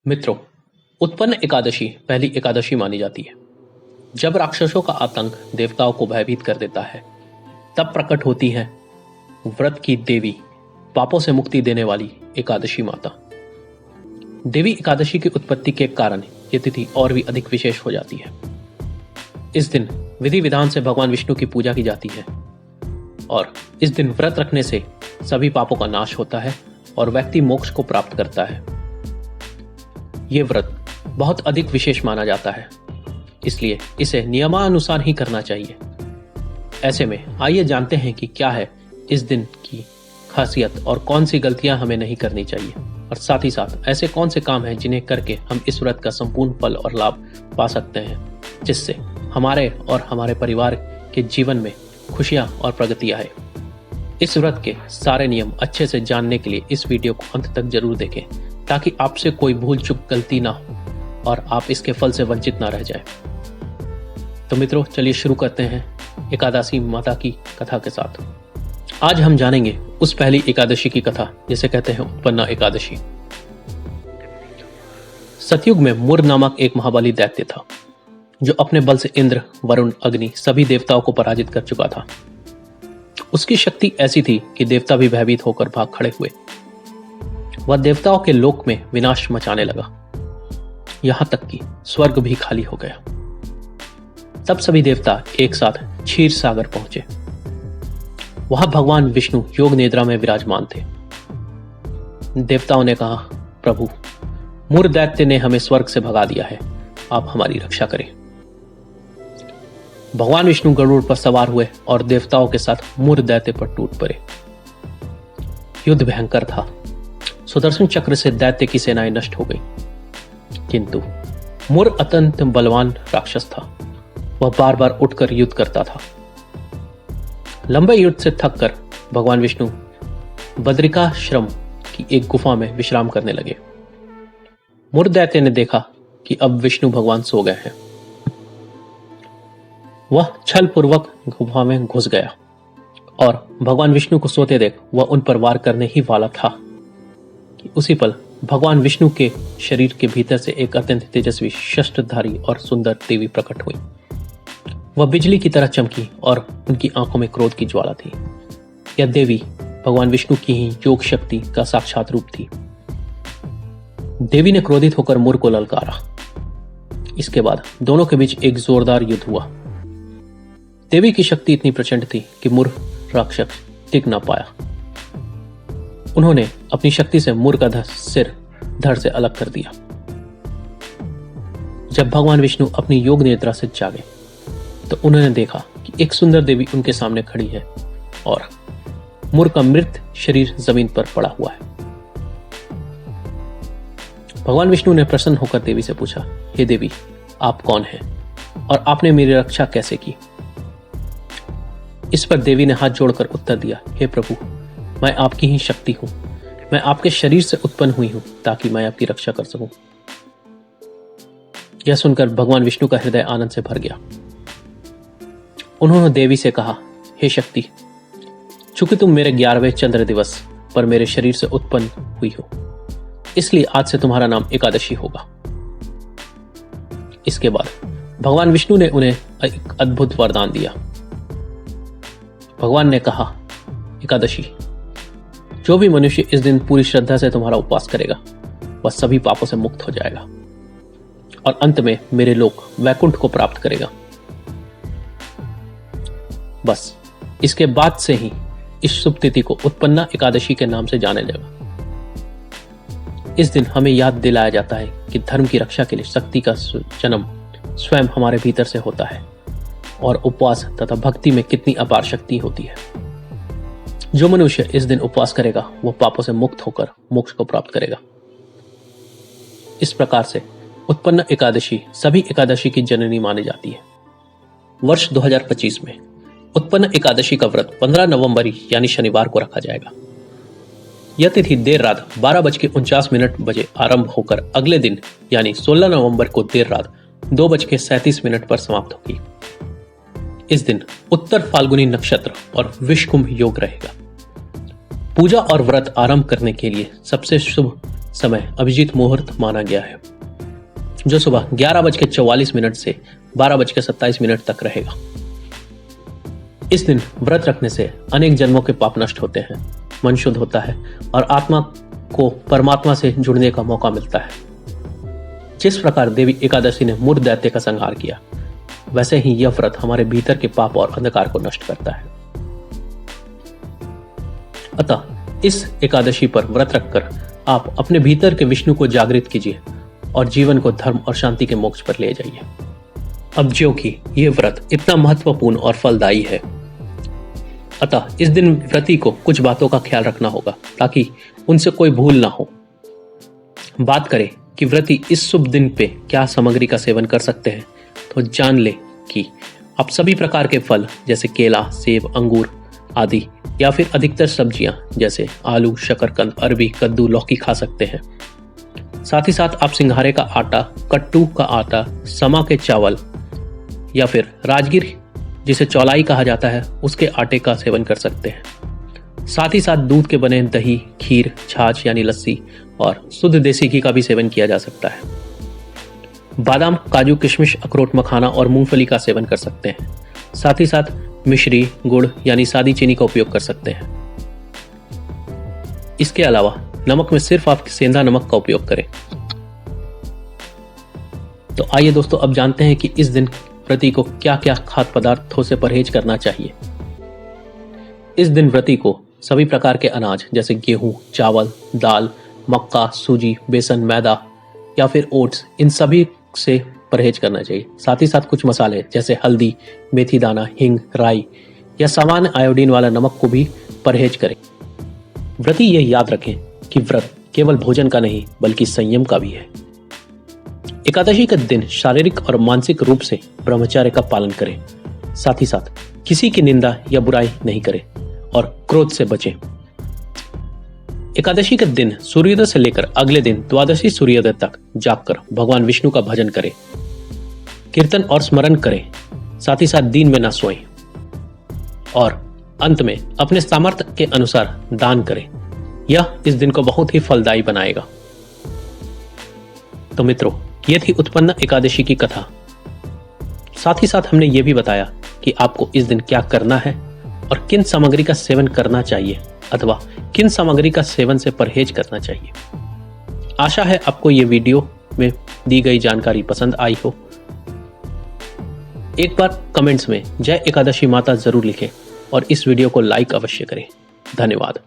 मित्रों, उत्पन्न एकादशी पहली एकादशी मानी जाती है। जब राक्षसों का आतंक देवताओं को भयभीत कर देता है, तब प्रकट होती है व्रत की देवी, पापों से मुक्ति देने वाली एकादशी माता। देवी एकादशी की उत्पत्ति के कारण ये तिथि और भी अधिक विशेष हो जाती है। इस दिन विधि विधान से भगवान विष्णु की पूजा की जाती है और इस दिन व्रत रखने से सभी पापों का नाश होता है और व्यक्ति मोक्ष को प्राप्त करता है। ये व्रत बहुत अधिक विशेष माना जाता है, इसलिए इसे नियमानुसार ही करना चाहिए। ऐसे में आइए जानते हैं कि क्या है इस दिन की खासियत और कौन सी गलतियां हमें नहीं करनी चाहिए, और साथ ही साथ ऐसे कौन से काम हैं जिन्हें करके हम इस व्रत का संपूर्ण फल और लाभ पा सकते हैं, जिससे हमारे और हमारे परिवार के जीवन में खुशियां और प्रगति आए। इस व्रत के सारे नियम अच्छे से जानने के लिए इस वीडियो को अंत तक जरूर देखें, ताकि आपसे कोई भूल चूक गलती ना हो और आप इसके फल से वंचित ना रह जाएं। तो मित्रों, चलिए शुरू करते हैं एकादशी माता की कथा के साथ। आज हम जानेंगे उस पहली एकादशी की कथा जिसे कहते हैं उत्पन्ना एकादशी। सतयुग में मुर नामक एक महाबली दैत्य था, जो अपने बल से इंद्र, वरुण, अग्नि सभी देवताओं को पराजित कर चुका था। उसकी शक्ति ऐसी थी कि देवता भी भयभीत होकर भाग खड़े हुए। वह देवताओं के लोक में विनाश मचाने लगा, यहां तक कि स्वर्ग भी खाली हो गया। तब सभी देवता एक साथ क्षीर सागर पहुंचे। वहां भगवान विष्णु योग निद्रा में विराजमान थे। देवताओं ने कहा, प्रभु, मुर दैत्य ने हमें स्वर्ग से भगा दिया है, आप हमारी रक्षा करें। भगवान विष्णु गरुड़ पर सवार हुए और देवताओं के साथ मुर दैत्य पर टूट पड़े। युद्ध भयंकर था। सुदर्शन चक्र से दैत्य की सेनाएं नष्ट हो गई, किंतु मुर अत्यंत बलवान राक्षस था। वह बार बार उठकर युद्ध करता था। लंबे युद्ध से थककर भगवान विष्णु बद्रिकाश्रम की एक गुफा में विश्राम करने लगे। मुर दैत्य ने देखा कि अब विष्णु भगवान सो गए हैं। वह छल पूर्वक गुफा में घुस गया और भगवान विष्णु को सोते देख वह उन पर वार करने ही वाला था कि उसी पल भगवान विष्णु के शरीर के भीतर से एक अत्यंत तेजस्वी, शस्त्रधारी और सुंदर देवी प्रकट हुई। वह बिजली की तरह चमकी और उनकी आंखों में क्रोध की ज्वाला थी। यह देवी भगवान विष्णु की ही योग शक्ति का साक्षात रूप थी। देवी ने क्रोधित होकर मुर को ललकारा। इसके बाद दोनों के बीच एक जोरदार युद्ध हुआ। देवी की शक्ति इतनी प्रचंड थी कि मुर राक्षस टिक न पाया। उन्होंने अपनी शक्ति से मुर का सिर धड़ से अलग कर दिया। जब भगवान विष्णु अपनी योग निद्रा से जागे तो उन्होंने देखा कि एक सुंदर देवी उनके सामने खड़ी है और मुर का मृत शरीर जमीन पर पड़ा हुआ है। भगवान विष्णु ने प्रसन्न होकर देवी से पूछा, हे देवी, आप कौन हैं और आपने मेरी रक्षा कैसे की? इस पर देवी ने हाथ जोड़कर उत्तर दिया, हे प्रभु, मैं आपकी ही शक्ति हूं। मैं आपके शरीर से उत्पन्न हुई हूं ताकि मैं आपकी रक्षा कर सकूं। यह सुनकर भगवान विष्णु का हृदय आनंद से भर गया। उन्होंने देवी से कहा, हे शक्ति, चूंकि तुम मेरे 11वें चंद्र दिवस पर मेरे शरीर से उत्पन्न हुई हो, इसलिए आज से तुम्हारा नाम एकादशी होगा। इसके बाद भगवान विष्णु ने उन्हें एक अद्भुत वरदान दिया। भगवान ने कहा, एकादशी, जो भी मनुष्य इस दिन पूरी श्रद्धा से तुम्हारा उपवास करेगा, वह सभी पापों से मुक्त हो जाएगा और अंत में मेरे लोक वैकुंठ को प्राप्त करेगा। बस इसके बाद से ही इस शुभ तिथि को उत्पन्ना एकादशी के नाम से जाने लगा। इस दिन हमें याद दिलाया जाता है कि धर्म की रक्षा के लिए शक्ति का जन्म स्वयं हमारे भीतर से होता है और उपवास तथा भक्ति में कितनी अपार शक्ति होती है। जो मनुष्य इस दिन उपवास करेगा वह पापों से मुक्त होकर मोक्ष को प्राप्त करेगा। इस प्रकार से उत्पन्न एकादशी सभी एकादशी की जननी मानी जाती है। वर्ष 2025 में उत्पन्न एकादशी का व्रत 15 नवंबर यानी शनिवार को रखा जाएगा। यह तिथि देर रात 12:49 बजे आरंभ होकर अगले दिन यानी 16 नवंबर को देर रात 2:37 पर समाप्त होगी। इस दिन उत्तर फाल्गुनी नक्षत्र और विषकुंभ योग रहेगा। पूजा और व्रत आरंभ करने के लिए सबसे शुभ समय अभिजीत मुहूर्त माना गया है, जो सुबह 11:44 से 12:27 तक रहेगा। इस दिन व्रत रखने से अनेक जन्मों के पाप नष्ट होते हैं, मन शुद्ध होता है और आत्मा को परमात्मा से जुड़ने का मौका मिलता है। जिस प्रकार देवी एकादशी ने मूर्ख दैत्य का संहार किया, वैसे ही यह व्रत हमारे भीतर के पाप और अंधकार को नष्ट करता है। अतः इस एकादशी पर व्रत रखकर आप अपने भीतर के विष्णु को जागृत कीजिए और जीवन को धर्म और शांति के मोक्ष पर ले जाइए। अब ज्यों कि यह व्रत इतना महत्वपूर्ण और फलदायी है, अतः इस दिन व्रती को कुछ बातों का ख्याल रखना होगा ताकि उनसे कोई भूल ना हो। बात करें कि व्रती इस शुभ दिन पे क्या सामग्री का सेवन कर सकते हैं, तो जान ले कि आप सभी प्रकार के फल जैसे केला, सेब, अंगूर आदि या फिर अधिकतर सब्जियां जैसे आलू, शकरकंद, अरबी, कद्दू, लौकी खा सकते हैं। साथ ही साथ आप सिंघारे का आटा, कट्टू का आटा, समा के चावल या फिर राजगिर जिसे चौलाई कहा जाता है उसके आटे का सेवन कर सकते हैं। साथ ही साथ दूध के बने दही, खीर, छाछ यानी लस्सी और शुद्ध देसी घी का भी सेवन किया जा सकता है। बादाम, काजू, किशमिश, अखरोट, मखाना और मूंगफली का सेवन कर सकते हैं। साथ ही साथ मिश्री, गुड़ यानी सादी चीनी का उपयोग कर सकते हैं। इसके अलावा नमक में सिर्फ आप सेंधा नमक का उपयोग करें। तो आइए दोस्तों, अब जानते हैं कि इस दिन व्रती को क्या क्या खाद्य पदार्थों से परहेज करना चाहिए। इस दिन व्रती को सभी प्रकार के अनाज जैसे गेहूं, चावल, दाल, मक्का, सूजी, बेसन, मैदा या फिर ओट्स, इन सभी से परहेज करना चाहिए। साथ ही साथ कुछ मसाले जैसे हल्दी, मेथी दाना, हींग, राई या सामान्य आयोडीन वाला नमक को भी परहेज करें। व्रती यह याद रखें कि व्रत केवल भोजन का नहीं बल्कि संयम का भी है। एकादशी के दिन शारीरिक और मानसिक रूप से ब्रह्मचर्य का पालन करें। साथ ही साथ किसी की निंदा या बुराई नहीं करें और क्रोध से बचें। एकादशी के दिन सूर्योदय से लेकर अगले दिन द्वादशी सूर्योदय तक जागकर भगवान विष्णु का भजन करें, कीर्तन और स्मरण करें। साथ ही साथ दिन में न सोएं और अंत में अपने सामर्थ्य के अनुसार दान करें। यह इस दिन को बहुत ही फलदायी बनाएगा। तो मित्रों, यह थी उत्पन्न एकादशी की कथा। साथ ही साथ हमने यह भी बताया कि आपको इस दिन क्या करना है और किन सामग्री का सेवन करना चाहिए अथवा किन सामग्री का सेवन से परहेज करना चाहिए। आशा है आपको यह वीडियो में दी गई जानकारी पसंद आई हो। एक बार कमेंट्स में जय एकादशी माता जरूर लिखें और इस वीडियो को लाइक अवश्य करें। धन्यवाद।